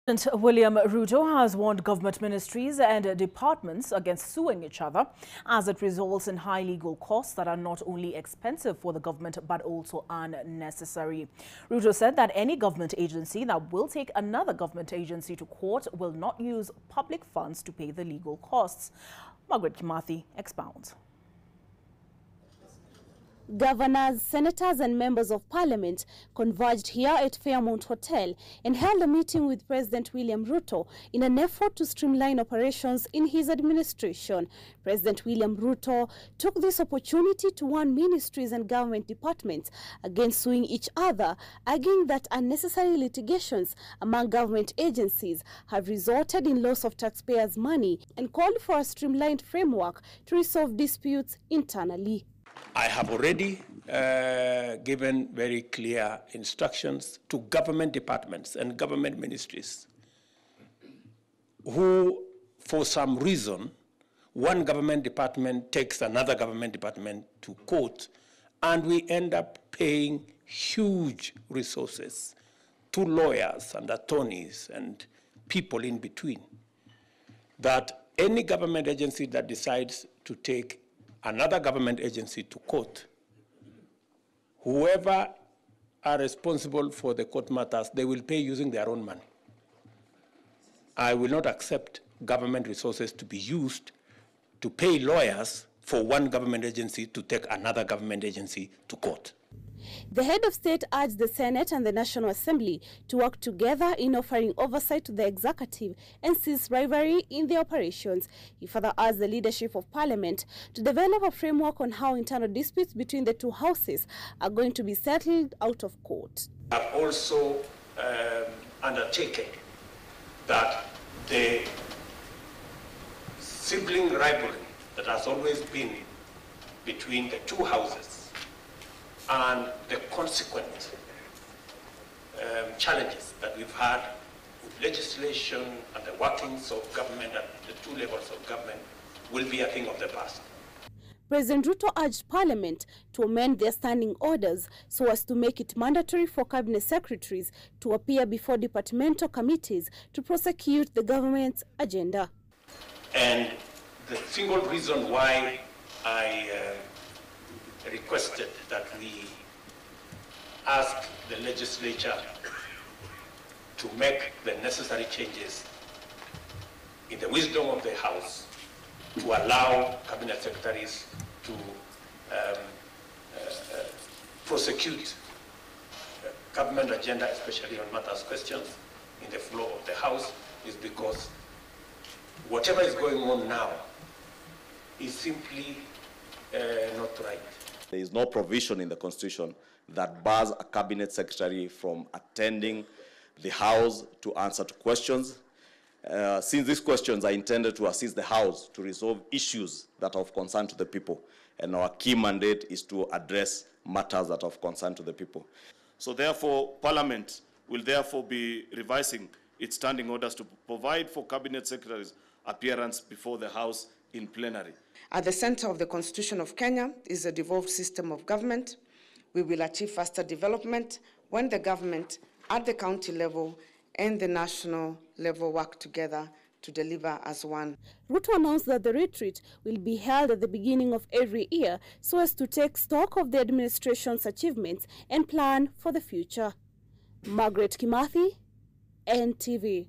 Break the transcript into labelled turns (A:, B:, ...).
A: President William Ruto has warned government ministries and departments against suing each other as it results in high legal costs that are not only expensive for the government but also unnecessary. Ruto said that any government agency that will take another government agency to court will not use public funds to pay the legal costs. Margaret Kimathi expounds.
B: Governors, senators and members of parliament converged here at Fairmont Hotel and held a meeting with President William Ruto in an effort to streamline operations in his administration. President William Ruto took this opportunity to warn ministries and government departments against suing each other, arguing that unnecessary litigations among government agencies have resulted in loss of taxpayers' money, and called for a streamlined framework to resolve disputes internally.
C: I have already given very clear instructions to government departments and government ministries who, for some reason, one government department takes another government department to court, and we end up paying huge resources to lawyers and attorneys and people in between, that any government agency that decides to take another government agency to court, whoever are responsible for the court matters, they will pay using their own money. I will not accept government resources to be used to pay lawyers for one government agency to take another government agency to court.
B: The head of state urged the Senate and the National Assembly to work together in offering oversight to the executive and cease rivalry in their operations. He further urged the leadership of Parliament to develop a framework on how internal disputes between the two houses are going to be settled out of court.
C: I've also undertaken that the sibling rivalry that has always been between the two houses and the consequent challenges that we've had with legislation and the workings of government at the two levels of government will be a thing of the past.
B: President Ruto urged Parliament to amend their standing orders so as to make it mandatory for cabinet secretaries to appear before departmental committees to prosecute the government's agenda.
C: And the single reason why I requested that we ask the legislature to make the necessary changes in the wisdom of the House to allow cabinet secretaries to prosecute government agenda, especially on matters questions in the floor of the House, is because whatever is going on now is simply not right.
D: There is no provision in the Constitution that bars a cabinet secretary from attending the House to answer to questions. Since these questions are intended to assist the House to resolve issues that are of concern to the people, and our key mandate is to address matters that are of concern to the people.
E: So therefore, Parliament will therefore be revising its standing orders to provide for cabinet secretaries' appearance before the House in plenary.
F: At the center of the Constitution of Kenya is a devolved system of government. We will achieve faster development when the government at the county level and the national level work together to deliver as one.
B: Ruto announced that the retreat will be held at the beginning of every year so as to take stock of the administration's achievements and plan for the future. Margaret Kimathi, NTV.